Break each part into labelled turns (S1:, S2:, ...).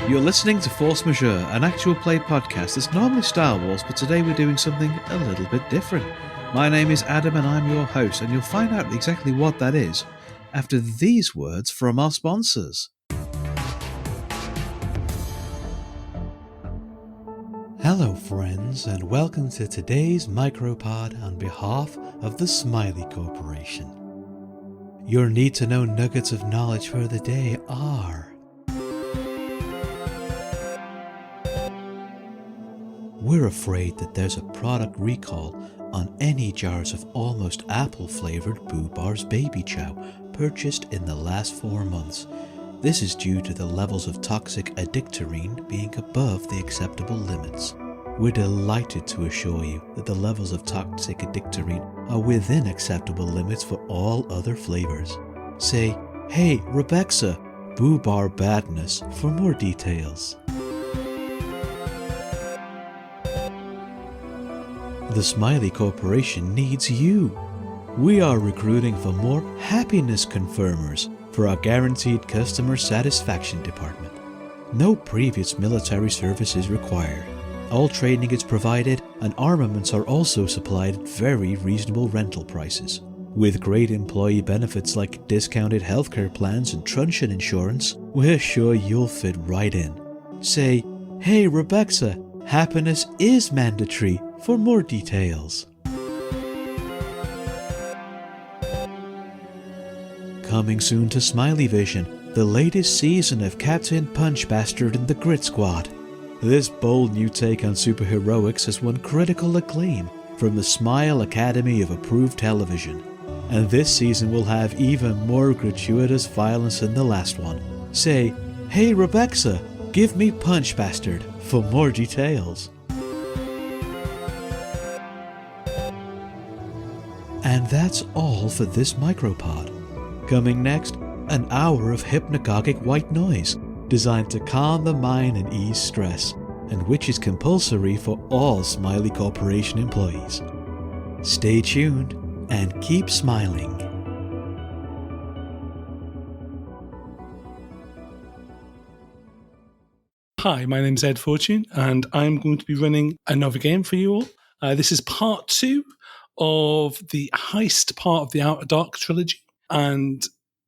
S1: You're listening to Force Majeure, an actual play podcast that's normally Star Wars, but today we're doing something a little bit different. My name is Adam and I'm your host, and you'll find out exactly what that is after these words from our sponsors. Hello friends, and welcome to today's micropod on behalf of the Smiley Corporation. Your need-to-know nuggets of knowledge for the day are: we're afraid that there's a product recall on any jars of almost apple-flavored Boo Bar's Baby Chow purchased in the last 4 months. This is due to the levels of toxic addictorine being above the acceptable limits. We're delighted to assure you that the levels of toxic addictorine are within acceptable limits for all other flavors. Say, "Hey, Rebecca, Boo Bar Badness" for more details. The Smiley Corporation needs you. We are recruiting for more happiness confirmers for our guaranteed customer satisfaction department. No previous military service is required. All training is provided, and armaments are also supplied at very reasonable rental prices. With great employee benefits like discounted healthcare plans and truncheon insurance, we're sure you'll fit right in. Say, "Hey Rebecca, happiness is mandatory" for more details. Coming soon to Smiley Vision, the latest season of Captain Punch Bastard and the Grit Squad. This bold new take on superheroics has won critical acclaim from the Smile Academy of Approved Television, and this season will have even more gratuitous violence than the last one. Say, "Hey Rebecca, give me Punch Bastard" for more details. And that's all for this micropod. Coming next, an hour of hypnagogic white noise designed to calm the mind and ease stress, and which is compulsory for all Smiley Corporation employees. Stay tuned and keep smiling.
S2: Hi, my name's Ed Fortune, and I'm going to be running another game for you all. This is part 2 of the heist part of the Outer Dark Trilogy, and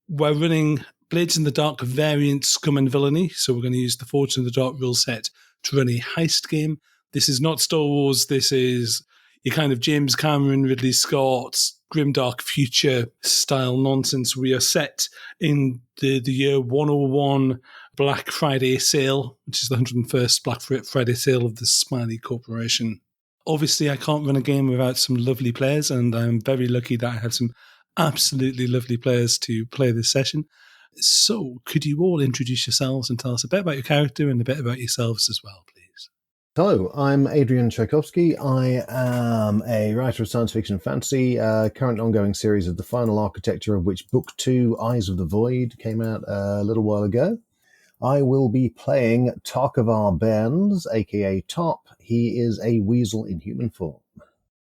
S2: we're running Blades in the Dark variant Scum and Villainy, so we're going to use the Fortune in the Dark rule set to run a heist game. This is not Star Wars, this is your kind of James Cameron, Ridley Scott, grimdark future style nonsense. We are set in the year 101 Black Friday sale, which is the 101st Black Friday sale of the Smiley Corporation. Obviously, I can't run a game without some lovely players, and I'm very lucky that I have some absolutely lovely players to play this session. So, could you all introduce yourselves and tell us a bit about your character and a bit about yourselves as well, please?
S3: Hello, I'm Adrian Tchaikovsky. I am a writer of science fiction and fantasy, current ongoing series of The Final Architecture, of which Book 2, Eyes of the Void, came out a little while ago. I will be playing Tarkovar Bairns, aka Top. He is a weasel in human form.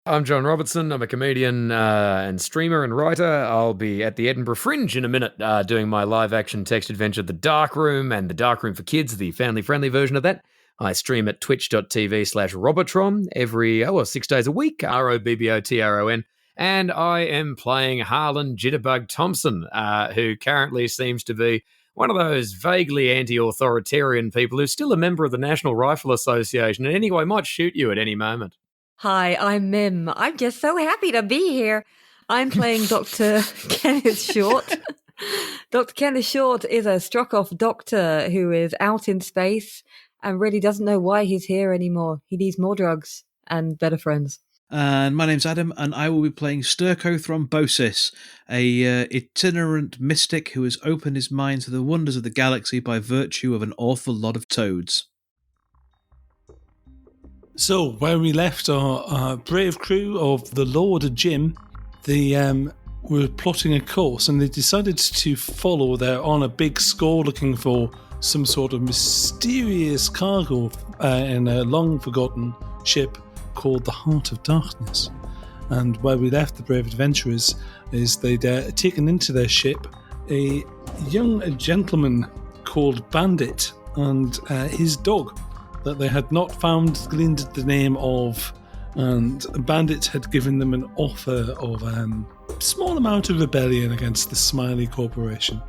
S4: I'm John Robertson. I'm a comedian and streamer and writer. I'll be at the Edinburgh Fringe in a minute doing my live-action text adventure, The Dark Room, and The Dark Room for Kids, the family-friendly version of that. I stream at twitch.tv/Robotron every 6 days a week, ROBBOTRON, and I am playing Harlan Jitterbug Thompson, who currently seems to be one of those vaguely anti-authoritarian people who's still a member of the National Rifle Association and anyway might shoot you at any moment.
S5: Hi, I'm Mim. I'm just so happy to be here. I'm playing Dr. Kenneth Short. Dr. Kenneth Short is a struck-off doctor who is out in space and really doesn't know why he's here anymore. He needs more drugs and better friends.
S1: And my name's Adam, and I will be playing Sturko Thrombosis, a itinerant mystic who has opened his mind to the wonders of the galaxy by virtue of an awful lot of toads.
S2: So, where we left our brave crew of the Lord Jim, they were plotting a course, and they decided to follow. They're on a big score looking for some sort of mysterious cargo in a long-forgotten ship called the Heart of Darkness. And where we left the brave adventurers is they'd taken into their ship a young gentleman called Bandit, and his dog that they had not found, gleaned the name of, and Bandit had given them an offer of a small amount of rebellion against the Smiley Corporation.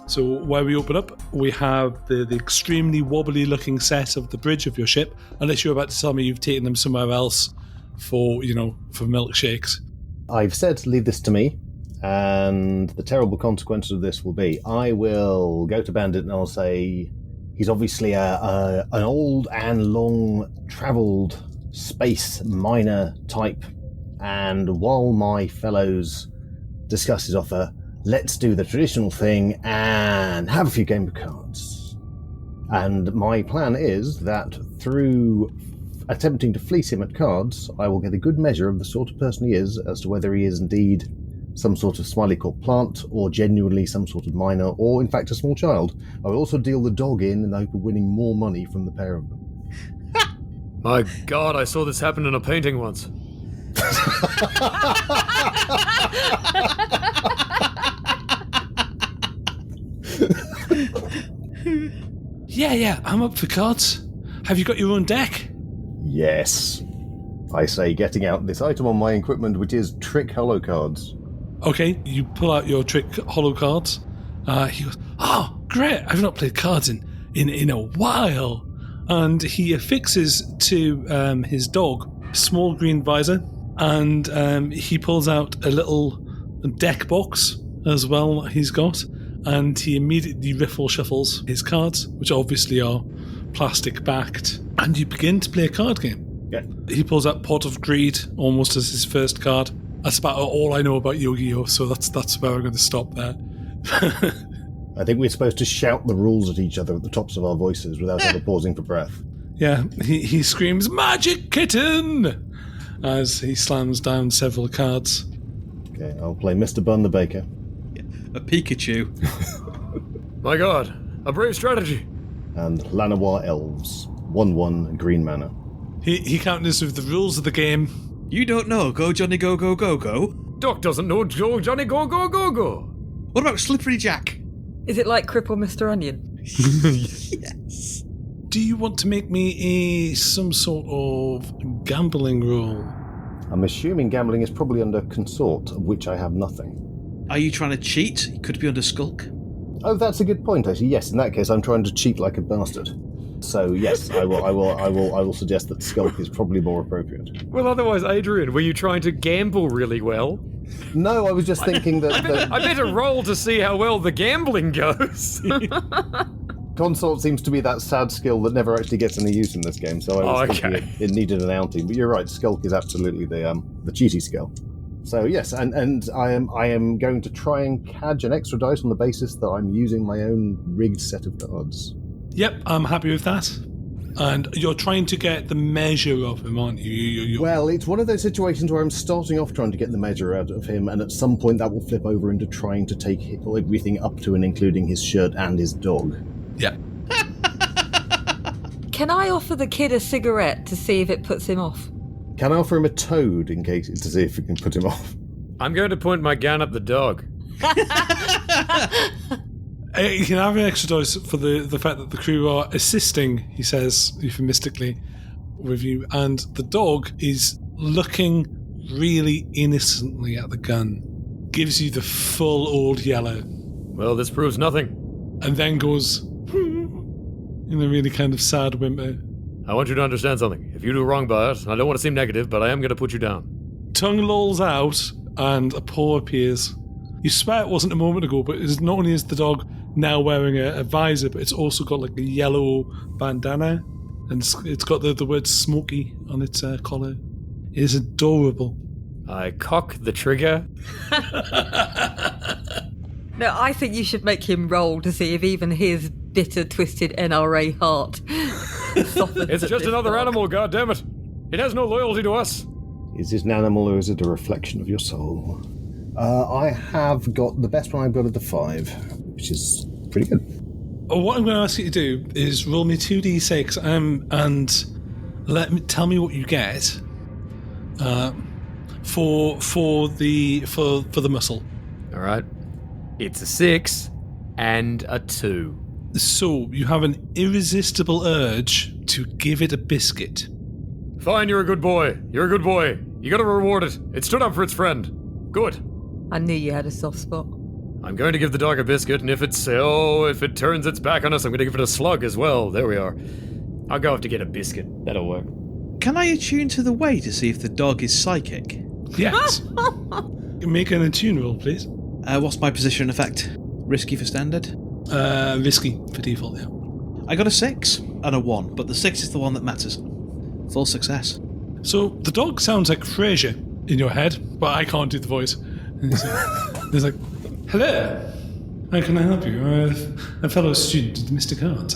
S2: So where we open up, we have the extremely wobbly looking set of the bridge of your ship, unless you're about to tell me you've taken them somewhere else for milkshakes.
S3: I've said leave this to me, and the terrible consequences of this will be I will go to Bandit and I'll say he's obviously an old and long-travelled space miner type, and while my fellows discuss his offer, let's do the traditional thing and have a few game of cards. And my plan is that through attempting to fleece him at cards, I will get a good measure of the sort of person he is as to whether he is indeed some sort of Smiley Corp plant, or genuinely some sort of miner, or in fact a small child. I will also deal the dog in the hope of winning more money from the pair of them.
S4: My God, I saw this happen in a painting once.
S2: Yeah, I'm up for cards. Have you got your own deck?
S3: Yes. I say getting out this item on my equipment, which is trick holo cards.
S2: Okay, you pull out your trick holo cards. He goes, "Oh, great! I've not played cards in a while." And he affixes to his dog a small green visor, and he pulls out a little deck box as well that he's got, and he immediately riffle shuffles his cards, which obviously are plastic backed, and you begin to play a card game.
S3: Yeah.
S2: He pulls out Pot of Greed almost as his first card. That's about all I know about Yu-Gi-Oh! So that's where we're going to stop there.
S3: I think we're supposed to shout the rules at each other at the tops of our voices without ever pausing for breath.
S2: Yeah, he screams, "Magic Kitten!" as he slams down several cards.
S3: Okay, I'll play Mr. Bun the Baker.
S1: A Pikachu.
S4: My God, a brave strategy.
S3: And Lanawa Elves. 1/1 green mana.
S2: He counters with the rules of the game.
S1: You don't know Go Johnny Go Go Go Go?
S4: Doc doesn't know Joe Johnny Go Go Go Go.
S1: What about Slippery Jack?
S5: Is it like Cripple Mr. Onion?
S1: Yes.
S2: Do you want to make me some sort of gambling roll?
S3: I'm assuming gambling is probably under Consort, of which I have nothing.
S1: Are you trying to cheat? It could be under Skulk.
S3: Oh, that's a good point, actually. Yes, in that case, I'm trying to cheat like a bastard. So yes, I will suggest that Skulk is probably more appropriate.
S4: Well, otherwise, Adrian, were you trying to gamble really well?
S3: No, I was just thinking that
S4: I better roll to see how well the gambling goes.
S3: Consort seems to be that sad skill that never actually gets any use in this game. So I was thinking it needed an outing. But you're right, Skulk is absolutely the cheaty skill. So yes, and I am going to try and cadge an extra dice on the basis that I'm using my own rigged set of cards.
S2: Yep, I'm happy with that. And you're trying to get the measure of him, aren't you?
S3: Well, it's one of those situations where I'm starting off trying to get the measure out of him, and at some point that will flip over into trying to take everything up to and including his shirt and his dog.
S2: Yeah.
S5: Can I offer the kid a cigarette to see if it puts him off?
S3: Can I offer him a toad in case to see if it can put him off?
S4: I'm going to point my gun at the dog.
S2: You can have an extra dice for the fact that the crew are assisting, he says euphemistically, with you, and the dog is looking really innocently at the gun. Gives you the full old yellow.
S4: Well, this proves nothing.
S2: And then goes in a really kind of sad whimper.
S4: I want you to understand something. If you do wrong by it, I don't want to seem negative, but I am going to put you down.
S2: Tongue lolls out and a paw appears. You swear it wasn't a moment ago, but it's not only is the dog now wearing a visor, but it's also got like a yellow bandana, and it's got the word Smoky on its collar. It is adorable.
S4: I cock the trigger.
S5: No, I think you should make him roll to see if even his bitter, twisted NRA heart softens.
S4: It's just another animal, goddammit. It has no loyalty to us.
S3: Is it an animal or is it a reflection of your soul? I have got the best one I've got of the 5, which is pretty good.
S2: What I'm going to ask you to do is roll me 2d6 and tell me what you get for the muscle.
S4: All right. It's a 6 and a 2.
S2: So you have an irresistible urge to give it a biscuit.
S4: Fine, you're a good boy. You're a good boy. You gotta reward it. It stood up for its friend. Good.
S5: I knew you had a soft spot.
S4: I'm going to give the dog a biscuit, and if it turns its back on us, I'm going to give it a slug as well. There we are. I'll go have to get a biscuit. That'll work.
S1: Can I attune to the way to see if the dog is psychic?
S2: Yes. Make an attune roll, please.
S1: What's my position effect? Risky for standard?
S2: Risky for default, yeah.
S1: I got a 6 and a 1, but the 6 is the one that matters. Full success.
S2: So the dog sounds like Frasier in your head, but I can't do the voice. And he's like, hello, how can I help you? I'm a fellow student at the Mystic Arts.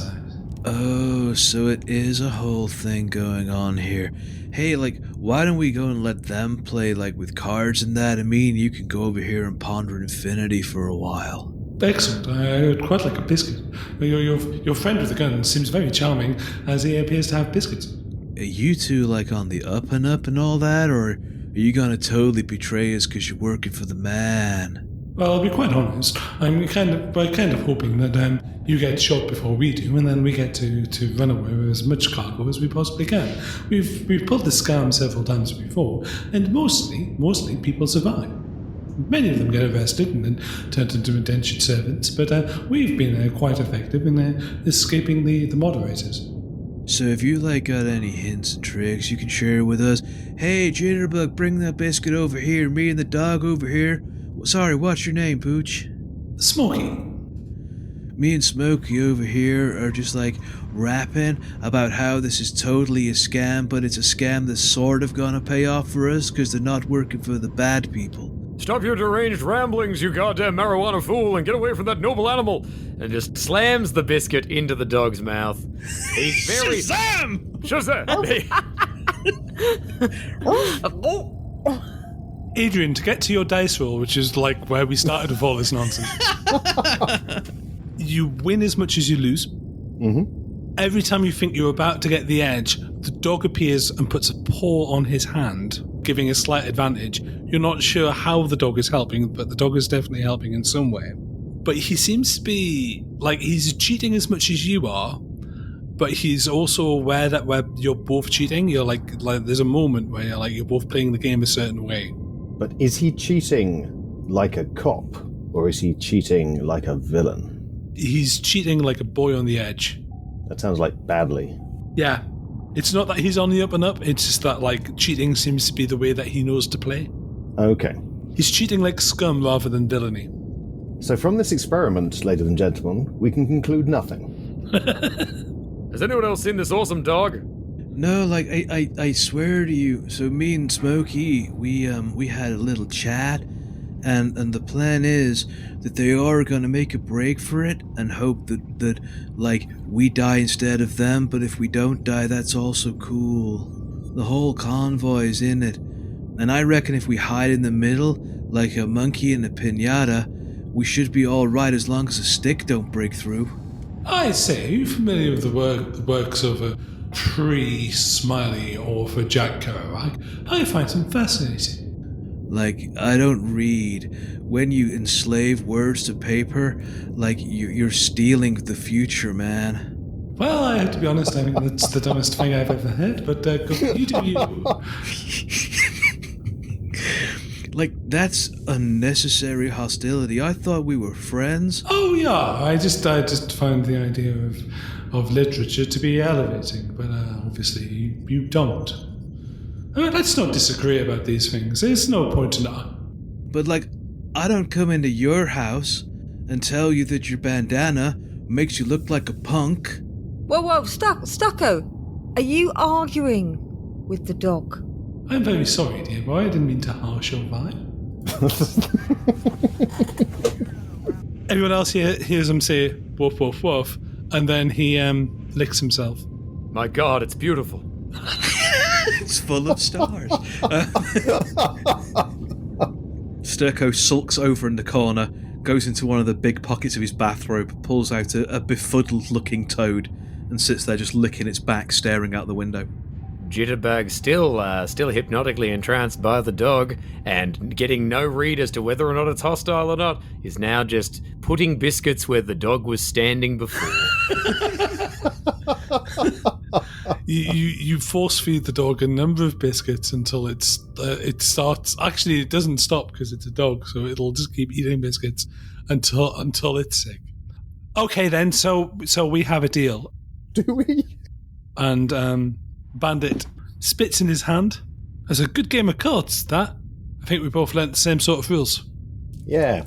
S1: Oh, so it is a whole thing going on here. Hey, why don't we go and let them play, with cards and that, and me and you can go over here and ponder infinity for a while.
S2: Excellent. I would quite like a biscuit. Your friend with the gun seems very charming, as he appears to have biscuits.
S1: Are you two, on the up and all that, or are you gonna totally betray us because you're working for the man?
S2: Well, I'll be quite honest. I'm kind of hoping that you get shot before we do, and then we get to run away with as much cargo as we possibly can. We've pulled the scam several times before, and mostly people survive. Many of them get arrested and then turned into indentured servants, but we've been quite effective in escaping the moderators.
S1: So if you got any hints and tricks you can share with us, hey Jitterbug, bring that biscuit over here, me and the dog over here. Sorry, what's your name, Pooch?
S2: Smokey.
S1: Me and Smokey over here are just rapping about how this is totally a scam, but it's a scam that's sort of gonna pay off for us because they're not working for the bad people.
S4: Stop your deranged ramblings, you goddamn marijuana fool, and get away from that noble animal! And just slams the biscuit into the dog's mouth. He's very...
S1: Shazam!
S2: Adrian, to get to your dice roll, which is where we started with all this nonsense, you win as much as you lose.
S3: Mm-hmm.
S2: Every time you think you're about to get the edge, the dog appears and puts a paw on his hand, giving a slight advantage. You're not sure how the dog is helping, but the dog is definitely helping in some way. But he seems to be, he's cheating as much as you are, but he's also aware that where you're both cheating, you're there's a moment where you're both playing the game a certain way.
S3: But is he cheating like a cop, or is he cheating like a villain?
S2: He's cheating like a boy on the edge.
S3: That sounds like badly.
S2: Yeah. It's not that he's on the up and up, it's just that, cheating seems to be the way that he knows to play.
S3: Okay.
S2: He's cheating like Scum rather than Villainy.
S3: So from this experiment, ladies and gentlemen, we can conclude nothing.
S4: Has anyone else seen this awesome dog?
S1: No, I swear to you. So me and Smokey, we had a little chat, and the plan is that they are gonna make a break for it and hope that we die instead of them. But if we don't die, that's also cool. The whole convoy's in it, and I reckon if we hide in the middle like a monkey in a piñata, we should be all right as long as a stick don't break through.
S2: I say, are you familiar with the works of Tree Smiley or for Jack Kerouac? I find them fascinating.
S1: I don't read. When you enslave words to paper, you're stealing the future, man.
S2: Well, I have to be honest, I think that's the dumbest thing I've ever heard, but you do you.
S1: That's unnecessary hostility. I thought we were friends.
S2: Oh yeah, I just find the idea of literature to be elevating, but obviously you don't. Let's not disagree about these things. There's no point in that.
S1: But I don't come into your house and tell you that your bandana makes you look like a punk.
S5: Whoa, Stucco! Are you arguing with the dog?
S2: I'm very sorry, dear boy. I didn't mean to harsh your vibe. Everyone else hears him say woof woof woof, and then he licks himself.
S4: My God, it's beautiful.
S1: It's full of stars. Sturko sulks over in the corner, goes into one of the big pockets of his bathrobe, pulls out a befuddled-looking toad, and sits there just licking its back, staring out the window.
S4: Jitterbug, still hypnotically entranced by the dog and getting no read as to whether or not it's hostile or not, is now just putting biscuits where the dog was standing before.
S2: You force feed the dog a number of biscuits until it starts. Actually, it doesn't stop because it's a dog, so it'll just keep eating biscuits until it's sick. Okay, then. So we have a deal.
S3: Do we?
S2: And Bandit spits in his hand. It's a good game of cards, that. I think we both learnt the same sort of rules.
S3: Yeah.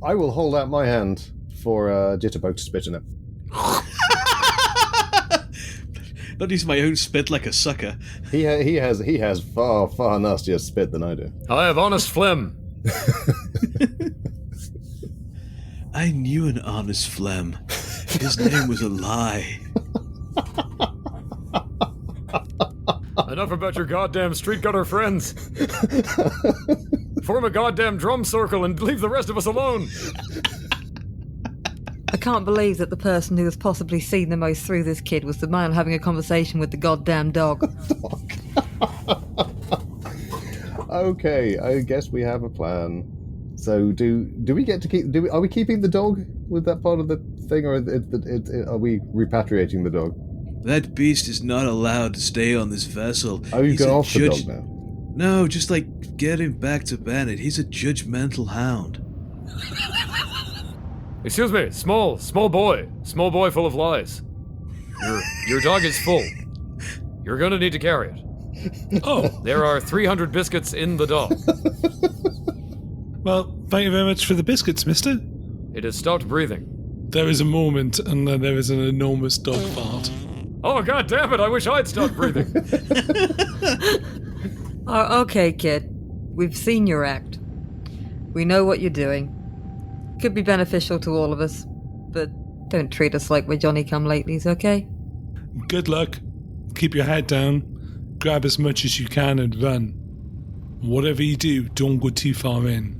S3: I will hold out my hand for Jitterbug to spit in it.
S1: Not use my own spit like a sucker.
S3: He has far nastier spit than I do.
S4: I have honest phlegm.
S1: I knew an honest phlegm. His name was a lie.
S4: Enough about your goddamn street gutter friends. Form a goddamn drum circle and leave the rest of us alone.
S5: I can't believe that the person who has possibly seen the most through this kid was the man having a conversation with the goddamn dog.
S3: Okay, I guess we have a plan. So do we get to keep? Are we keeping the dog with that part of the thing, or are we repatriating the dog?
S1: That beast is not allowed to stay on this vessel.
S3: Oh, you
S1: He's
S3: got
S1: a
S3: off the dog now?
S1: No, just get him back to Bandit. He's a judgmental hound.
S4: Excuse me, small boy full of lies. Your dog is full. You're gonna need to carry it.
S2: Oh,
S4: There are 300 biscuits in the dog.
S2: well, thank you very much for the biscuits, mister.
S4: It has stopped breathing.
S2: There is a moment, and then there is an enormous dog fart.
S4: Oh, god damn it, I wish I'd stopped breathing.
S5: Oh, okay, kid. We've seen your act. We know what you're doing. Could be beneficial to all of us, but don't treat us like we're Johnny-come-latelys, okay?
S2: Good luck. Keep your head down. Grab as much as you can and run. Whatever you do, don't go too far in.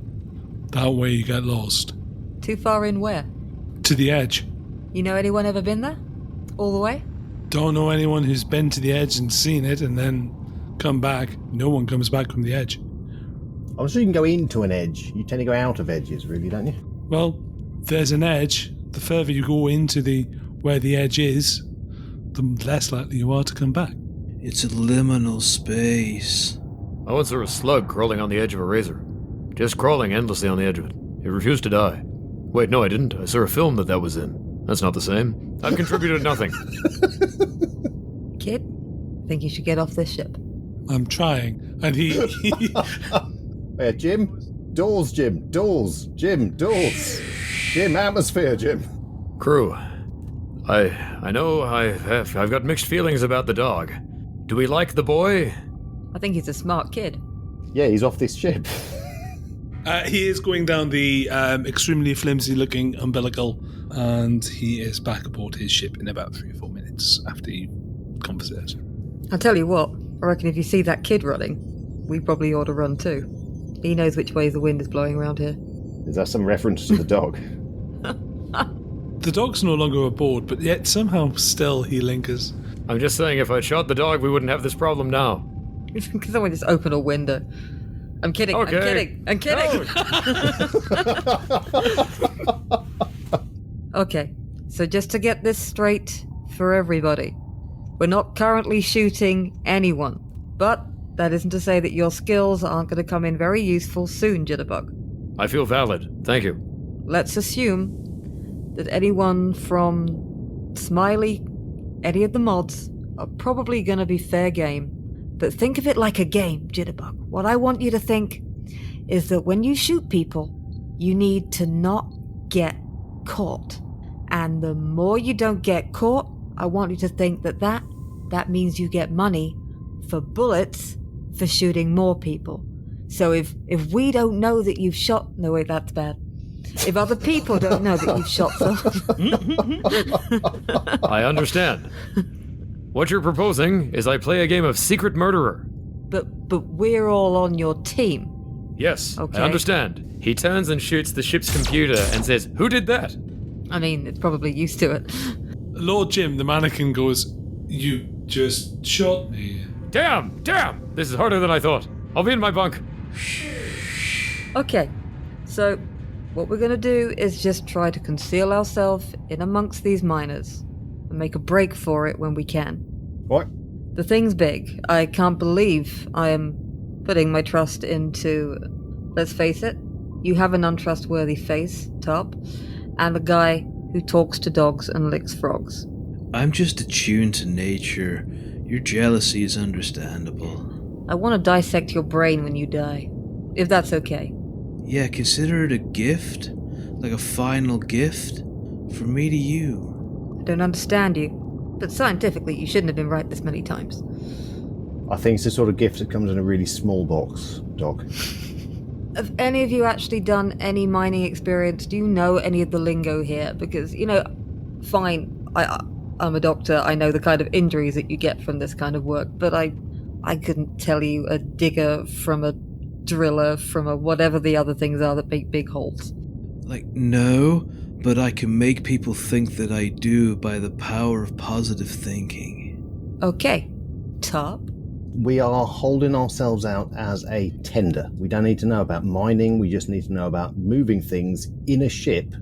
S2: That way you get lost.
S5: Too far in where?
S2: To the edge.
S5: You know anyone ever been there? All the way?
S2: Don't know anyone who's been to the edge and seen it and then come back. No one comes back from the edge.
S3: I'm sure you can go into an edge. You tend to go out of edges, really, don't you?
S2: Well, there's an edge. The further you go into where the edge is, the less likely you are to come back.
S1: It's a liminal space.
S4: I once saw a slug crawling on the edge of a razor. Just crawling endlessly on the edge of it. It refused to die. Wait, no, I didn't. I saw a film that was in. That's not the same. I've contributed nothing.
S5: Kid, I think you should get off this ship.
S2: I'm trying. And he
S3: Yeah, Jim? Doors, Jim. Doors. Jim, doors. Jim, atmosphere, Jim.
S4: Crew, I know I've got mixed feelings about the dog. Do we like the boy?
S5: I think he's a smart kid.
S3: Yeah, he's off this ship.
S2: he is going down the extremely flimsy-looking umbilical, and he is back aboard his ship in about 3 or 4 minutes after you conversate.
S5: I'll tell you what, I reckon if you see that kid running, we probably ought to run too. He knows which way the wind is blowing around here.
S3: Is that some reference to the dog?
S2: The dog's no longer aboard, but yet somehow still he lingers.
S4: I'm just saying if I'd shot the dog, we wouldn't have this problem now.
S5: Can someone just open a window? I'm kidding,
S4: Okay.
S5: I'm kidding. Okay, so just to get this straight for everybody, we're not currently shooting anyone, but that isn't to say that your skills aren't going to come in very useful soon, Jitterbug.
S4: I feel valid. Thank you.
S5: Let's assume that anyone from Smiley, any of the mods, are probably going to be fair game. But think of it like a game, Jitterbug. What I want you to think is that when you shoot people, you need to not get caught. And the more you don't get caught, I want you to think that means you get money for bullets for shooting more people. So if we don't know that you've shot... No, wait, that's bad. If other people don't know that you've shot someone...
S4: I understand. What you're proposing is I play a game of Secret Murderer.
S5: But we're all on your team.
S4: Yes,
S5: Okay.
S4: I understand. He turns and shoots the ship's computer and says, "Who did that?"
S5: I mean, it's probably used to it.
S2: Lord Jim, the mannequin, goes, "You just shot me.
S4: Damn! This is harder than I thought. I'll be in my bunk.
S5: Okay, so what we're going to do is just try to conceal ourselves in amongst these miners and make a break for it when we can.
S3: What?
S5: The thing's big. I can't believe I am putting my trust into, let's face it, you have an untrustworthy face, Top, and a guy who talks to dogs and licks frogs.
S1: I'm just attuned to nature. Your jealousy is understandable.
S5: I want to dissect your brain when you die, if that's okay.
S1: Yeah, consider it a gift. Like a final gift. From me to you.
S5: I don't understand you, but scientifically you shouldn't have been right this many times.
S3: I think it's the sort of gift that comes in a really small box, Doc.
S5: Have any of you actually done any mining experience? Do you know any of the lingo here? Because, fine, I'm a doctor, I know the kind of injuries that you get from this kind of work, but I couldn't tell you a digger from a driller from a whatever the other things are that make big holes.
S1: No, but I can make people think that I do by the power of positive thinking.
S5: Okay, Top.
S3: We are holding ourselves out as a tender. We don't need to know about mining, we just need to know about moving things in a ship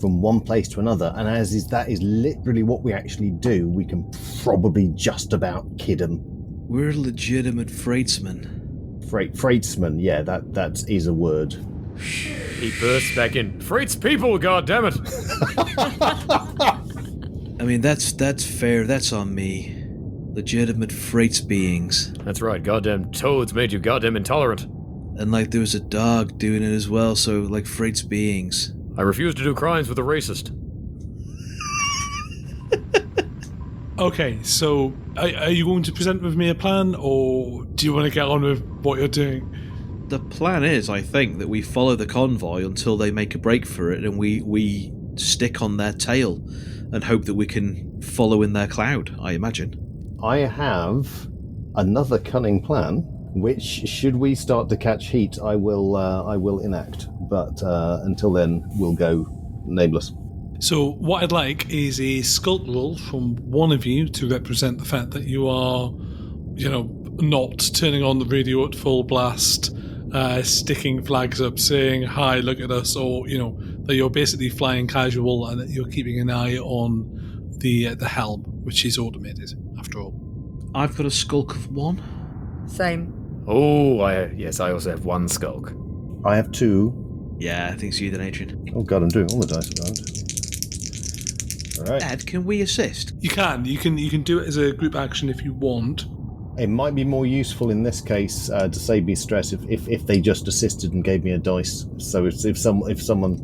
S3: from one place to another. And that is literally what we actually do, we can probably just about kid them.
S1: We're legitimate freightsmen.
S3: Freightsman, yeah, that is a word.
S4: He bursts back in. Freight's people, goddammit!
S1: I mean, that's fair, that's on me. Legitimate freights beings.
S4: That's right, goddamn toads made you goddamn intolerant.
S1: And there was a dog doing it as well, so freights beings.
S4: I refuse to do crimes with a racist.
S2: Okay, so are you going to present with me a plan, or do you want to get on with what you're doing?
S1: The plan is, I think, that we follow the convoy until they make a break for it, and we stick on their tail and hope that we can follow in their cloud, I imagine.
S3: I have another cunning plan, which, should we start to catch heat, I will enact. But until then, we'll go nameless.
S2: So what I'd like is a sculpt roll from one of you to represent the fact that you are, not turning on the radio at full blast, sticking flags up saying, hi, look at us, or, that you're basically flying casual and that you're keeping an eye on the helm, which is automated, after all.
S1: I've got a skulk of 1.
S5: Same.
S4: Oh, yes, I also have 1 skulk.
S3: I have 2.
S1: Yeah, I think it's you then, Adrian.
S3: Oh god, I'm doing all the dice at the moment. Alright.
S1: Ed, can we assist?
S2: You can do it as a group action if you want.
S3: It might be more useful in this case to save me stress if they just assisted and gave me a dice. So if someone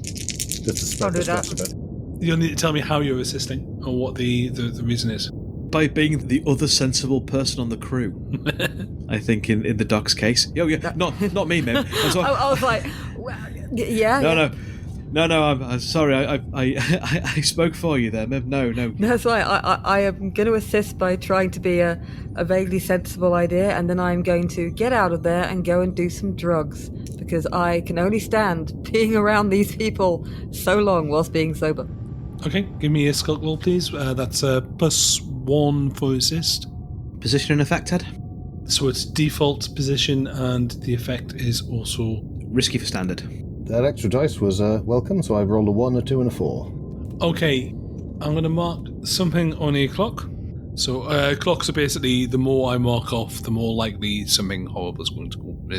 S3: just to spread the stress a bit.
S2: You'll need to tell me how you're assisting and what the reason is.
S1: By being the other sensible person on the crew. I think in the Doc's case. Yeah, not me, man.
S5: I was like, well, yeah.
S1: No, I'm sorry. I spoke for you there, Mem. No.
S5: That's right. I am going to assist by trying to be a vaguely sensible idea, and then I'm going to get out of there and go and do some drugs, because I can only stand being around these people so long whilst being sober.
S2: Okay, give me a skulk roll, please. That's a +1 for assist.
S1: Position and effect, Ed?
S2: So it's default position, and the effect is also
S1: risky for standard.
S3: That extra dice was welcome, so I've rolled a 1, a 2, and a 4.
S2: Okay, I'm going to mark something on a clock. So clocks are basically, the more I mark off, the more likely something horrible is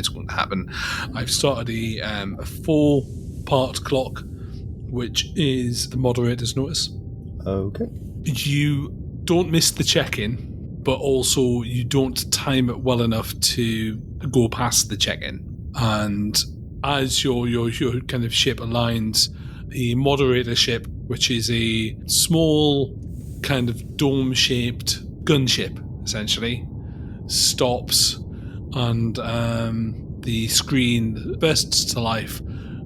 S2: going to happen. I've started a 4-part clock, which is the moderator's notice.
S3: Okay.
S2: You don't miss the check-in, but also you don't time it well enough to go past the check-in. And as your kind of ship aligns, a moderator ship, which is a small kind of dome-shaped gunship, essentially, stops, and the screen bursts to life,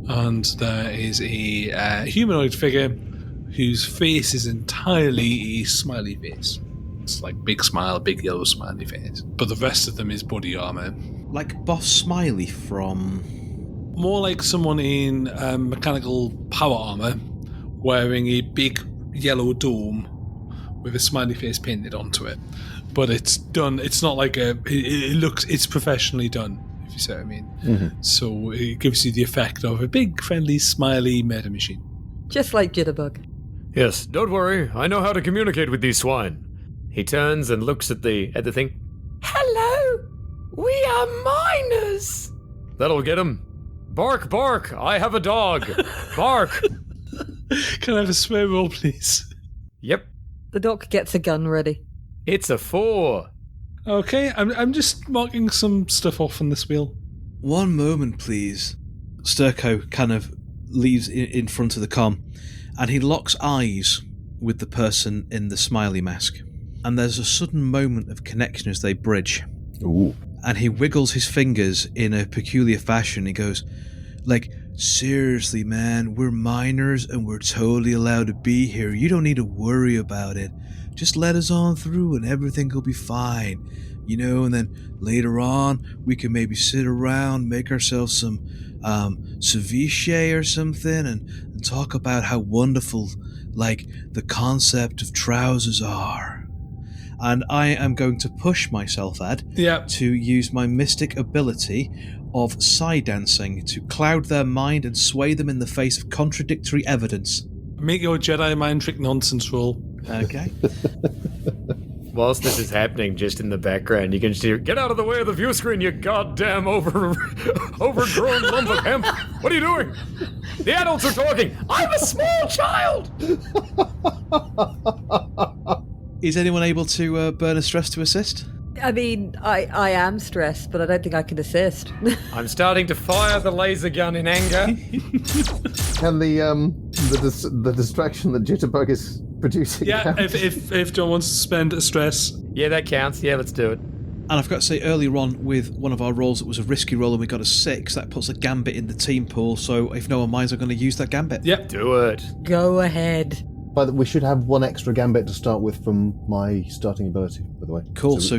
S2: and there is a humanoid figure whose face is entirely a smiley face. It's like big smile, big yellow smiley face. But the rest of them is body armor.
S1: Like Boss Smiley from...
S2: More like someone in mechanical power armor, wearing a big yellow dome with a smiley face painted onto it. but it's done. It's not like it's professionally done, if you see what I mean.
S3: Mm-hmm.
S2: So it gives you the effect of a big, friendly, smiley meta machine.
S5: Just like Jitterbug.
S4: Yes, don't worry. I know how to communicate with these swine. He turns and looks at the thing. Hello! We are miners! That'll get him. Bark, bark! I have a dog! Bark!
S2: Can I have a swear roll, please?
S4: Yep.
S5: The doc gets a gun ready.
S4: It's a 4.
S2: Okay, I'm just marking some stuff off on this wheel.
S1: One moment, please. Sturko kind of leaves in front of the comm, and he locks eyes with the person in the smiley mask. And there's a sudden moment of connection as they bridge.
S3: Ooh.
S1: And he wiggles his fingers in a peculiar fashion. He goes, like, seriously, man, we're minors and we're totally allowed to be here. You don't need to worry about it. Just let us on through and everything will be fine. You know, and then later on, we can maybe sit around, make ourselves some ceviche or something and talk about how wonderful, like, the concept of trousers are. And I am going to push myself, Ed, to use my mystic ability of side dancing to cloud their mind and sway them in the face of contradictory evidence.
S2: Make your Jedi mind trick nonsense roll.
S1: Okay.
S4: Whilst this is happening, just in the background, you can just hear, "Get out of the way of the view screen, you goddamn overgrown lump of hemp! What are you doing? The adults are talking! I'm a small child!"
S1: Is anyone able to burn a stress to assist?
S5: I mean, I am stressed, but I don't think I can assist.
S4: I'm starting to fire the laser gun in anger.
S3: Can the distraction that Jitterbug is producing?
S2: Yeah, if John wants to spend a stress.
S4: Yeah, that counts. Yeah, let's do it.
S1: And I've got to say, earlier on with one of our rolls, it was a risky roll and we got a 6. That puts a gambit in the team pool, so if no one minds, I'm going to use that gambit.
S2: Yep.
S4: Do it.
S5: Go ahead.
S3: But we should have one extra gambit to start with from my starting ability, by the way.
S1: Cool. So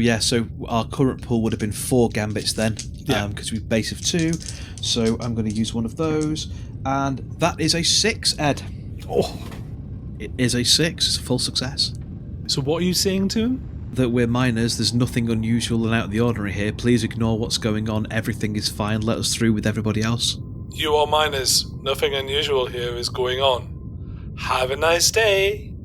S1: our current pool would have been 4 gambits then, because we've base of 2. So I'm going to use one of those, and that is a 6, Ed. Oh, it is a 6. It's a full success.
S2: So what are you saying to him?
S1: That we're minors. There's nothing unusual and out of the ordinary here. Please ignore what's going on. Everything is fine. Let us through with everybody else.
S2: You are minors. Nothing unusual here is going on. Have a nice day.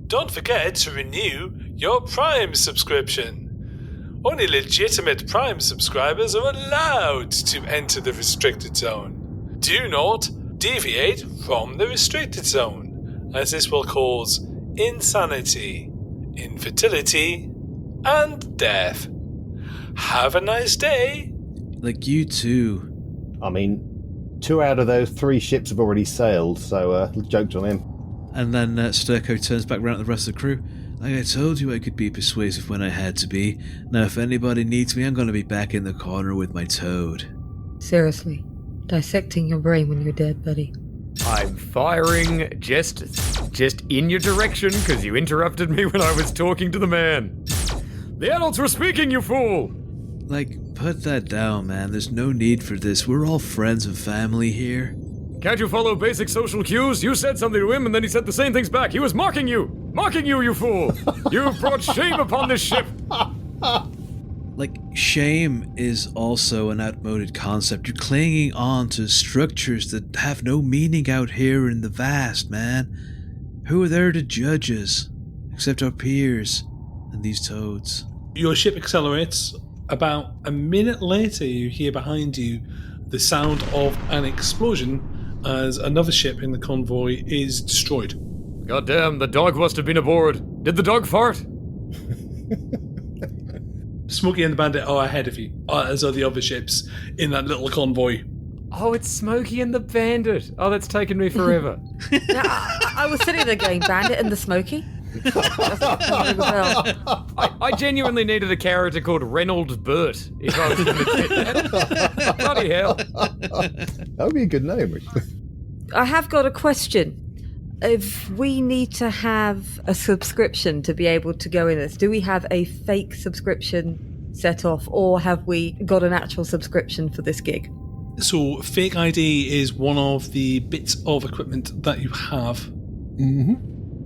S2: Don't forget to renew your Prime subscription. Only legitimate Prime subscribers are allowed to enter the restricted zone. Do not deviate from the restricted zone, as this will cause insanity, infertility, and death. Have a nice day.
S1: Like you too.
S3: I mean, 2 out of those 3 ships have already sailed, so joke's on him.
S1: And then Sturko turns back around to the rest of the crew. Like I told you, I could be persuasive when I had to be. Now if anybody needs me, I'm going to be back in the corner with my toad.
S5: Seriously, dissecting your brain when you're dead, buddy.
S4: I'm firing just in your direction because you interrupted me when I was talking to the man. The adults were speaking, you fool!
S1: Like, put that down, man. There's no need for this. We're all friends and family here.
S4: Can't you follow basic social cues? You said something to him and then he said the same things back. He was mocking you! Mocking you, you fool! You've brought shame upon this ship!
S1: Like, shame is also an outmoded concept. You're clinging on to structures that have no meaning out here in the vast, man. Who are there to judge us? Except our peers and these toads.
S2: Your ship accelerates. About a minute later, you hear behind you the sound of an explosion as another ship in the convoy is destroyed.
S4: Goddamn, the dog must have been aboard. Did the dog fart?
S2: Smokey and the Bandit are ahead of you, as are the other ships in that little convoy.
S4: Oh, it's Smokey and the Bandit. Oh, that's taken me forever.
S5: Now, I was sitting there going, Bandit and the Smoky?
S4: I genuinely needed a character called Reynold Burt if I was going to get that. Bloody hell.
S3: That would be a good name.
S5: I have got a question. If we need to have a subscription to be able to go in this, do we have a fake subscription set off, or have we got an actual subscription for this gig?
S2: So, fake ID is one of the bits of equipment that you have.
S3: Mm-hmm.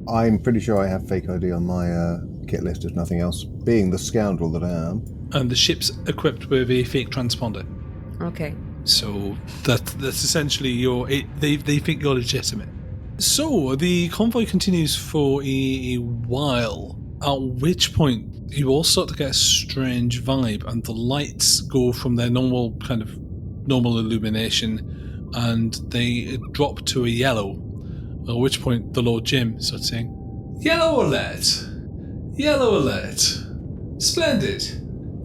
S3: I'm pretty sure I have fake ID on my kit list, if nothing else, being the scoundrel that I am.
S2: And the ship's equipped with a fake transponder.
S5: Okay.
S2: So that's essentially they think you're legitimate. So the convoy continues for a while, at which point you all start to get a strange vibe, and the lights go from their normal illumination and they drop to a yellow, at which point the Lord Jim starts saying, "Yellow alert! Yellow alert! Splendid!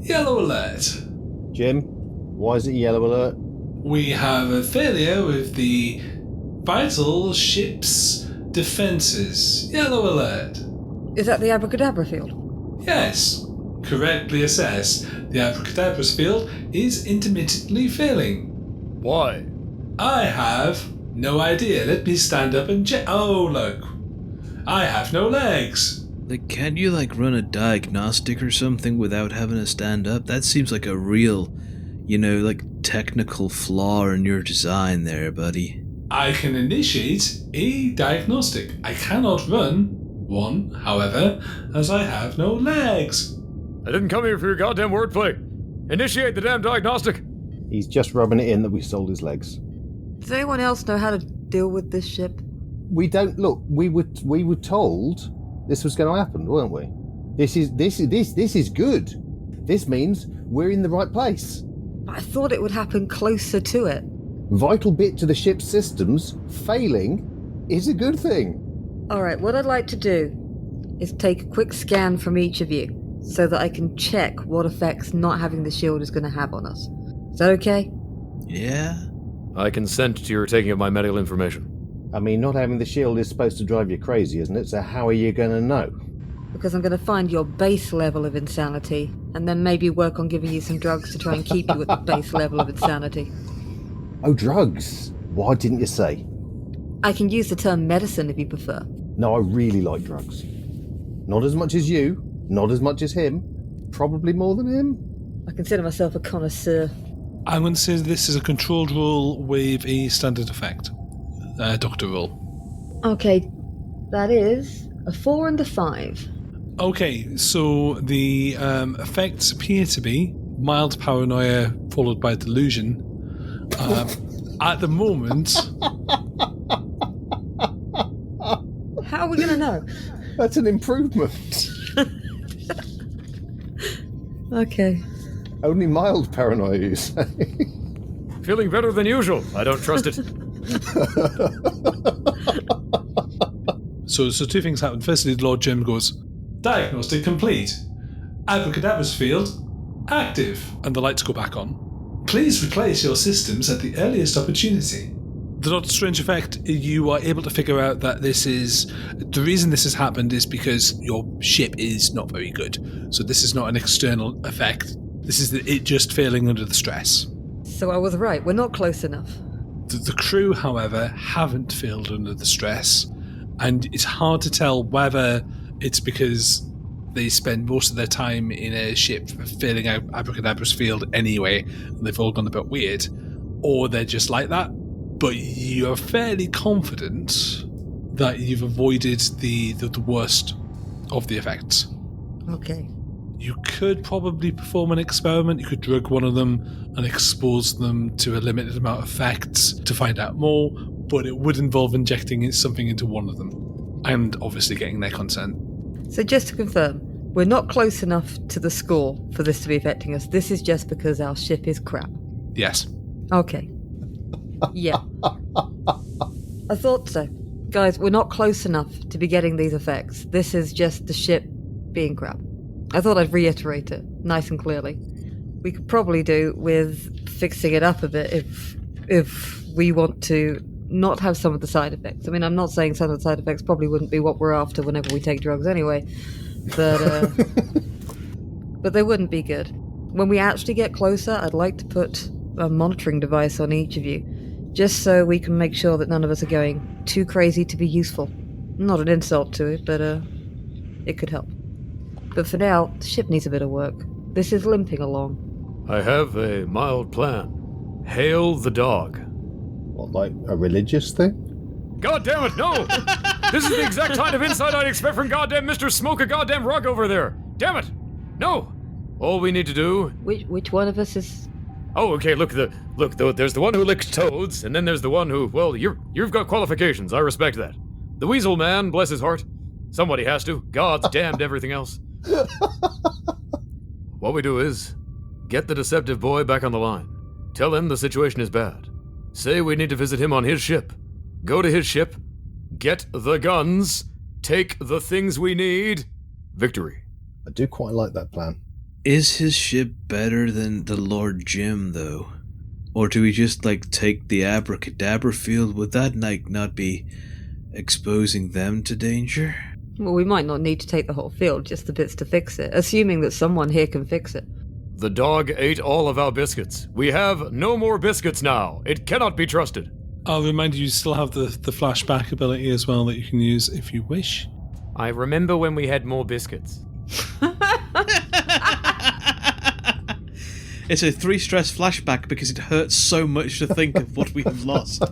S2: Yellow alert!"
S3: Jim, why is it yellow alert?
S2: We have a failure with the vital ship's defenses. Yellow alert.
S5: Is that the abracadabra field?
S2: Yes. Correctly assessed. The abracadabra's field is intermittently failing.
S4: Why?
S2: I have no idea. Let me stand up and check. Oh, look. I have no legs.
S1: Like, can't you, run a diagnostic or something without having to stand up? That seems like a real, technical flaw in your design there, buddy.
S2: I can initiate a diagnostic. I cannot run one, however, as I have no legs.
S4: I didn't come here for your goddamn wordplay. Initiate the damn diagnostic.
S3: He's just rubbing it in that we sold his legs.
S5: Does anyone else know how to deal with this ship?
S3: We don't look. We were told this was going to happen, weren't we? This is good. This means we're in the right place.
S5: I thought it would happen closer to it.
S3: Vital bit to the ship's systems failing is a good thing.
S5: All right, what I'd like to do is take a quick scan from each of you so that I can check what effects not having the shield is going to have on us. Is that okay?
S1: Yeah?
S4: I consent to your taking of my medical information.
S3: I mean, not having the shield is supposed to drive you crazy, isn't it? So how are you going to know?
S5: Because I'm going to find your base level of insanity and then maybe work on giving you some drugs to try and keep you at the base level of insanity.
S3: Oh, drugs. Why didn't you say?
S5: I can use the term medicine if you prefer.
S3: No, I really like drugs. Not as much as you, not as much as him, probably more than him.
S5: I consider myself a connoisseur.
S2: I'm going to say this is a controlled roll with a standard effect. Doctor roll.
S5: Okay, that is a 4 and a 5.
S2: Okay, so the effects appear to be mild paranoia followed by delusion. At the moment...
S5: How are we going to know?
S3: That's an improvement.
S5: Okay.
S3: Only mild paranoia, you say?
S4: Feeling better than usual. I don't trust it.
S2: So two things happen. Firstly, Lord Jim goes, "Diagnostic complete. Abracadabra's field active." And the lights go back on. "Please replace your systems at the earliest opportunity." The Doctor Strange effect, you are able to figure out that the reason this has happened is because your ship is not very good. So this is not an external effect. This is it just failing under the stress.
S5: So I was right, we're not close enough.
S2: The crew, however, haven't failed under the stress, and it's hard to tell whether it's because they spend most of their time in a ship failing out Abracadabra's field anyway, and they've all gone a bit weird, or they're just like that. But you're fairly confident that you've avoided the worst of the effects.
S5: Okay.
S2: You could probably perform an experiment. You could drug one of them and expose them to a limited amount of effects to find out more, but it would involve injecting something into one of them and obviously getting their consent.
S5: So just to confirm, we're not close enough to the score for this to be affecting us. This is just because our ship is crap.
S2: Yes.
S5: Okay. Yeah. I thought so. Guys, we're not close enough to be getting these effects. This is just the ship being crap. I thought I'd reiterate it nice and clearly. We could probably do with fixing it up a bit if we want to not have some of the side effects. I mean, I'm not saying some of the side effects probably wouldn't be what we're after whenever we take drugs anyway, but but they wouldn't be good. When we actually get closer, I'd like to put a monitoring device on each of you, just so we can make sure that none of us are going too crazy to be useful. Not an insult to it, but it could help. But for now, the ship needs a bit of work. This is limping along.
S4: I have a mild plan. Hail the dog.
S3: What, like a religious thing?
S4: God damn it, no! This is the exact kind of insight I'd expect from goddamn Mr. Smoke a goddamn rug over there. Damn it! No! All we need to do...
S5: Which one of us is...
S4: Oh, okay, look, there's the one who licks toads, and then there's the one who, well, you've got qualifications, I respect that. The weasel man, bless his heart. Somebody has to. God's damned everything else. What we do is, get the deceptive boy back on the line. Tell him the situation is bad. Say we need to visit him on his ship. Go to his ship, get the guns, take the things we need. Victory.
S3: I do quite like that plan.
S1: Is his ship better than the Lord Jim, though? Or do we just, take the abracadabra field? Would that, not be exposing them to danger?
S5: Well, we might not need to take the whole field, just the bits to fix it, assuming that someone here can fix it.
S4: The dog ate all of our biscuits. We have no more biscuits now. It cannot be trusted.
S2: I'll remind you still have the flashback ability as well that you can use if you wish.
S4: I remember when we had more biscuits.
S1: It's a 3-stress flashback because it hurts so much to think of what we have lost.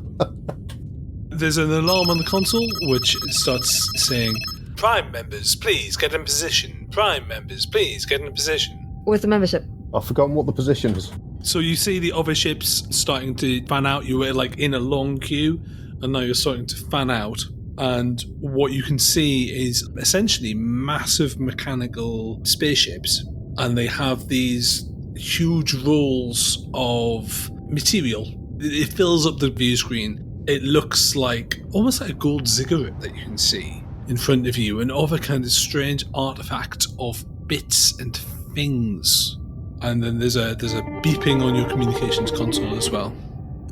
S2: There's an alarm on the console which starts saying, "Prime members, please get in position. Prime members, please get in position."
S5: Where's the membership?
S3: I've forgotten what the position is.
S2: So you see the other ships starting to fan out. You were in a long queue, and now you're starting to fan out. And what you can see is essentially massive mechanical spaceships. And they have these huge rolls of material. It fills up the view screen. It looks almost like a gold ziggurat that you can see in front of you. And other kind of strange artifact of bits and things. And then there's a beeping on your communications console as well.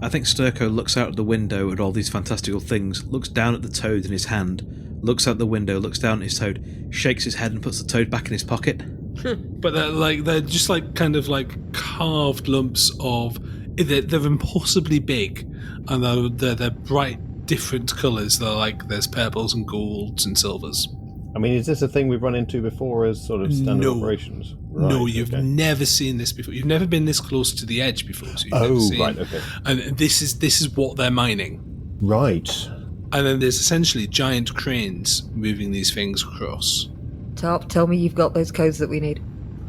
S1: I think Sturko looks out the window at all these fantastical things, looks down at the toad in his hand, looks out the window, looks down at his toad, shakes his head and puts the toad back in his pocket.
S2: But they're just carved lumps of... They're impossibly big, and they're bright, different colours. They're there's purples and golds and silvers.
S3: I mean, is this a thing we've run into before as sort of standard operations? Right,
S2: no, you've never seen this before. You've never been this close to the edge before. So you've never seen,
S3: right, okay.
S2: And this is what they're mining.
S3: Right.
S2: And then there's essentially giant cranes moving these things across.
S5: Tell me you've got those codes that we need.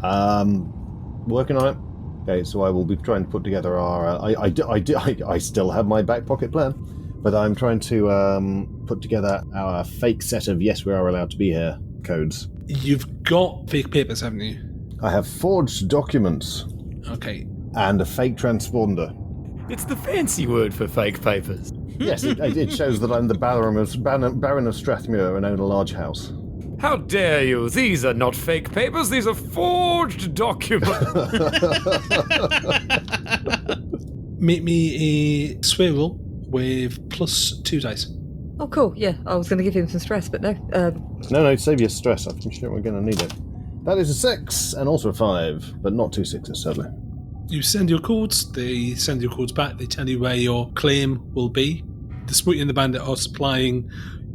S3: Working on it. Okay, so I will be trying to put together our... I still have my back pocket plan, but I'm trying to put together our fake set of yes, we are allowed to be here codes.
S2: You've got fake papers, haven't you?
S3: I have forged documents.
S2: Okay.
S3: And a fake transponder.
S4: It's the fancy word for fake papers.
S3: Yes, it shows that I'm the Baron of Strathmuir and own a large house.
S4: How dare you? These are not fake papers, these are forged documents.
S2: Make me a swirl with +2 dice.
S5: Oh, cool. Yeah, I was going to give him some stress, but no.
S3: No, save your stress. I'm sure we're going to need it. That is a 6 and also a 5, but not 2 6s, sadly.
S2: You send your codes, they send your codes back, they tell you where your claim will be. The Smutty and the Bandit are supplying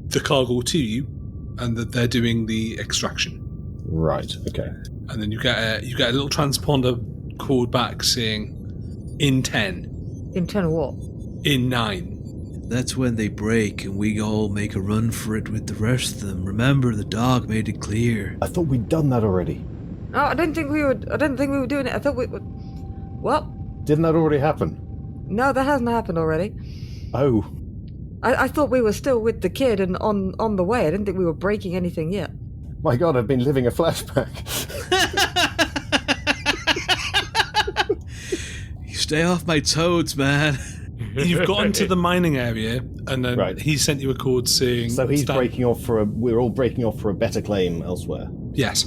S2: the cargo to you, and that they're doing the extraction.
S3: Right, okay.
S2: And then you get a little transponder code back saying, in 10.
S5: In 10 of what?
S2: In 9.
S1: That's when they break and we all make a run for it with the rest of them. Remember, the dog made it clear.
S3: I thought we'd done that already.
S5: Oh, I didn't think we were doing it. I thought we were... What?
S3: Didn't that already happen?
S5: No, that hasn't happened already.
S3: Oh.
S5: I thought we were still with the kid and on the way. I didn't think we were breaking anything yet.
S3: My God, I've been living a flashback.
S1: You stay off my toads, man.
S2: You've gotten to the mining area, and then
S3: Right.
S2: he sent you a code saying...
S3: So he's breaking off we're all breaking off for a better claim elsewhere.
S2: Yes.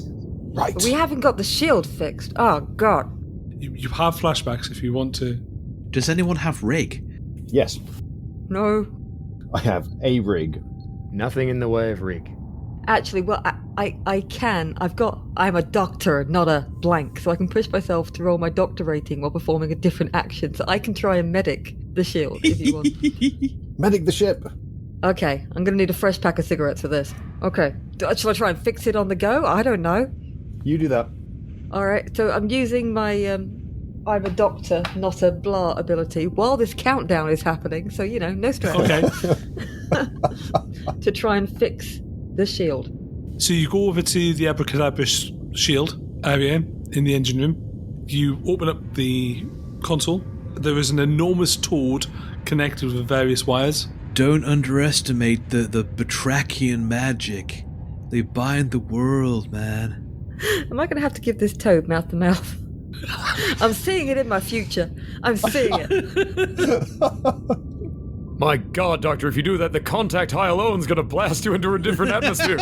S3: Right.
S5: But we haven't got the shield fixed. Oh, God.
S2: You have flashbacks if you want to.
S1: Does anyone have rig?
S3: Yes,
S5: No.
S3: I have a rig.
S4: Nothing in the way of rig.
S5: Actually, well, I can. I'm a doctor, not a blank, so I can push myself to roll my doctor rating while performing a different action, so I can try and medic the shield if you want.
S3: Medic the ship.
S5: Okay, I'm going to need a fresh pack of cigarettes for this. Okay. Shall I try and fix it on the go? I don't know.
S3: You do that.
S5: Alright, so I'm using my I'm a doctor, not a blah ability, while this countdown is happening, so, no stress.
S2: Okay.
S5: To try and fix the shield.
S2: So you go over to the abracadabra shield area in the engine room. You open up the console. There is an enormous toad connected with various wires.
S1: Don't underestimate the Batrachian magic. They bind the world, man.
S5: Am I going to have to give this toad mouth to mouth? I'm seeing it in my future. I'm seeing it.
S4: My God, Doctor, if you do that, the contact high alone's going to blast you into a different atmosphere.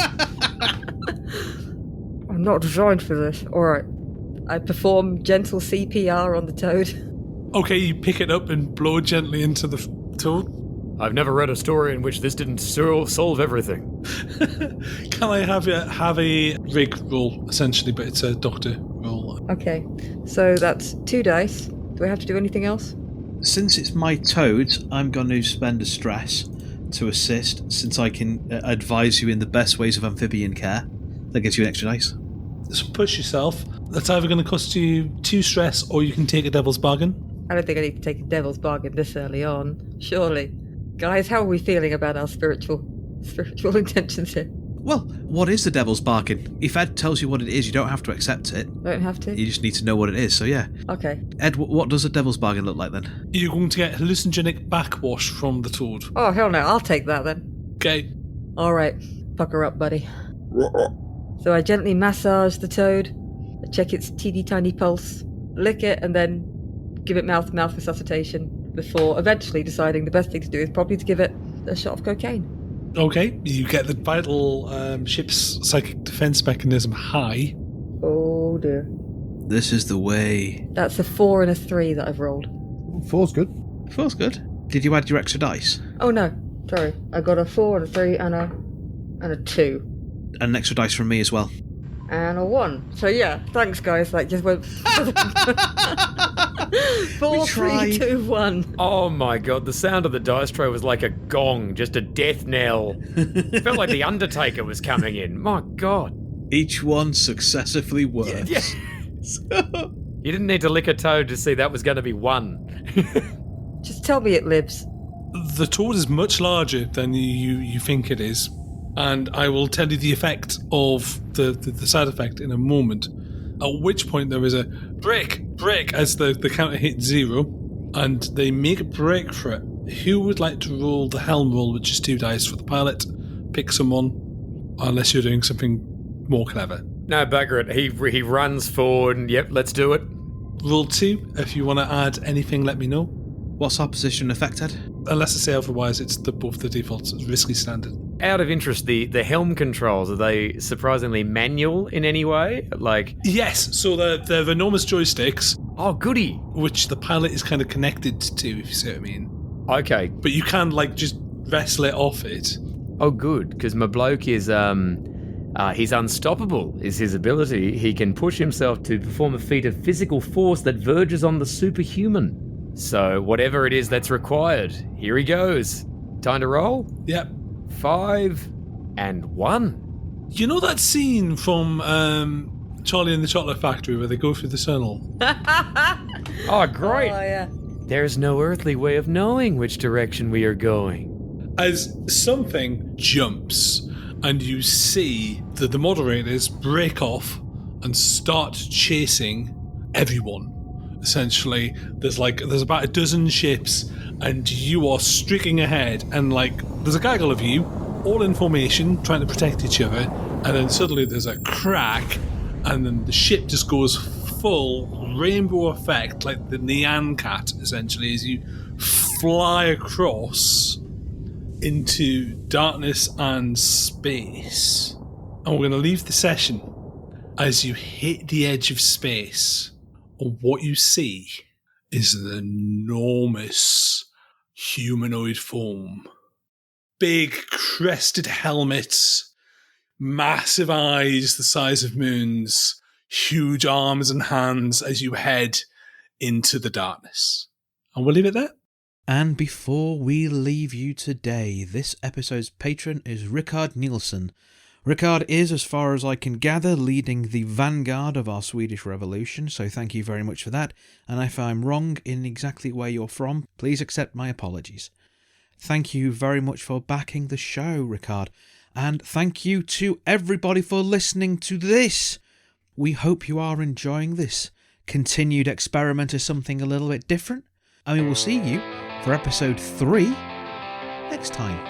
S5: I'm not designed for this. All right. I perform gentle CPR on the toad.
S2: Okay, you pick it up and blow gently into the toad.
S4: I've never read a story in which this didn't solve everything.
S2: Can I have a rig roll, essentially, but it's a doctor roll.
S5: Okay, so that's 2 dice. Do I have to do anything else?
S1: Since it's my toad, I'm going to spend a stress to assist, since I can advise you in the best ways of amphibian care. That gives you an extra dice.
S2: So push yourself. That's either going to cost you 2 stress, or you can take a devil's bargain.
S5: I don't think I need to take a devil's bargain this early on. Surely. Guys, how are we feeling about our spiritual intentions here?
S1: Well, what is the devil's bargain? If Ed tells you what it is, you don't have to accept it.
S5: Don't have to?
S1: You just need to know what it is, so yeah.
S5: Okay.
S1: Ed, what does a devil's bargain look like then?
S2: You're going to get hallucinogenic backwash from the toad.
S5: Oh, hell no. I'll take that then.
S2: Okay.
S5: All right. Pucker up, buddy. So I gently massage the toad, I check its teeny tiny pulse, lick it, and then give it mouth-to-mouth resuscitation before eventually deciding the best thing to do is probably to give it a shot of cocaine.
S2: Okay, you get the vital ship's psychic defense mechanism high.
S5: Oh dear.
S1: This is the way.
S5: That's a 4 and a 3 that I've rolled.
S3: 4's good.
S1: Feels good. Did you add your extra dice?
S5: Oh no, sorry. I got a 4 and a 3 and a 2.
S1: And an extra dice from me as well.
S5: And a 1. So yeah, thanks guys. That just went 4, 3, 2, 1.
S4: Oh my God, the sound of the dice tray was like a gong, just a death knell. It felt like the Undertaker was coming in. My God.
S1: Each one successively works.
S4: Yeah. You didn't need to lick a toad to see that was going to be 1.
S5: Just tell me it lives.
S2: The toad is much larger than you think it is. And I will tell you the effect of the side effect in a moment. At which point there is a break as the counter hits 0, and they make a break for it. Who would like to roll the helm roll, which is 2 dice for the pilot? Pick someone, unless you're doing something more clever.
S4: No, bugger it. He runs forward and, yep, let's do it.
S2: Roll 2. If you want to add anything, let me know.
S1: What's our position affected?
S2: Unless I say otherwise, it's both the defaults. It's risky standard.
S4: Out of interest, the helm controls, are they surprisingly manual in any way? Like,
S2: Yes, so they're enormous joysticks,
S4: oh, goody.
S2: which the pilot is kind of connected to, if you see what I mean.
S4: Okay.
S2: But you can, just wrestle it off it.
S4: Oh, good, because my bloke is, he's unstoppable, is his ability. He can push himself to perform a feat of physical force that verges on the superhuman. So, whatever it is that's required, here he goes. Time to roll?
S2: Yep.
S4: 5 and 1.
S2: You know that scene from Charlie and the Chocolate Factory where they go through the tunnel?
S4: Oh, great.
S5: Oh yeah.
S4: There's no earthly way of knowing which direction we are going.
S2: As something jumps and you see the moderators break off and start chasing everyone. Essentially, there's about a dozen ships, and you are streaking ahead, and there's a gaggle of you, all in formation, trying to protect each other, and then suddenly there's a crack, and then the ship just goes full rainbow effect, like the Nyan Cat, essentially, as you fly across into darkness and space. And we're going to leave the session as you hit the edge of space. What you see is an enormous humanoid form. Big crested helmets, massive eyes the size of moons, huge arms and hands as you head into the darkness. And we'll leave it there.
S1: And before we leave you today, this episode's patron is Rickard Nielsen, Ricard is, as far as I can gather, leading the vanguard of our Swedish Revolution, so thank you very much for that, and if I'm wrong in exactly where you're from, please accept my apologies. Thank you very much for backing the show, Ricard, and thank you to everybody for listening to this. We hope you are enjoying this continued experiment of something a little bit different, and we will see you for episode 3 next time.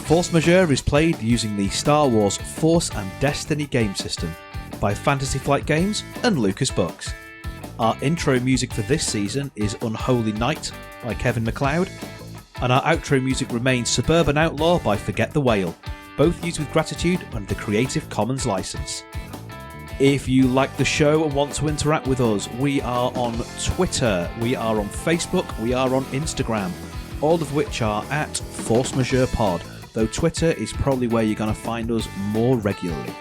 S1: Force Majeure is played using the Star Wars Force and Destiny game system by Fantasy Flight Games and Lucas Books. Our intro music for this season is Unholy Night by Kevin MacLeod, and our outro music remains Suburban Outlaw by Forget the Whale, both used with gratitude under the Creative Commons license. If you like the show and want to interact with us, we are on Twitter, we are on Facebook, we are on Instagram, all of which are at Force Majeure Pod, though Twitter is probably where you're going to find us more regularly.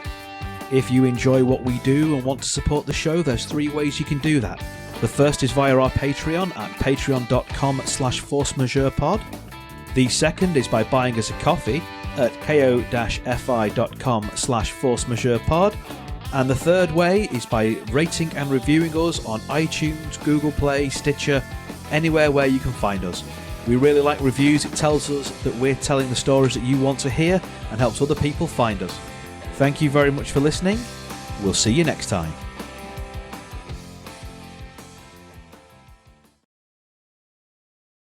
S1: If you enjoy what we do and want to support the show, there's 3 ways you can do that. The first is via our Patreon at patreon.com/forcemajeurepod. The second is by buying us a coffee at ko-fi.com/forcemajeurepod. And the third way is by rating and reviewing us on iTunes, Google Play, Stitcher, anywhere where you can find us. We really like reviews. It tells us that we're telling the stories that you want to hear and helps other people find us. Thank you very much for listening. We'll see you next time.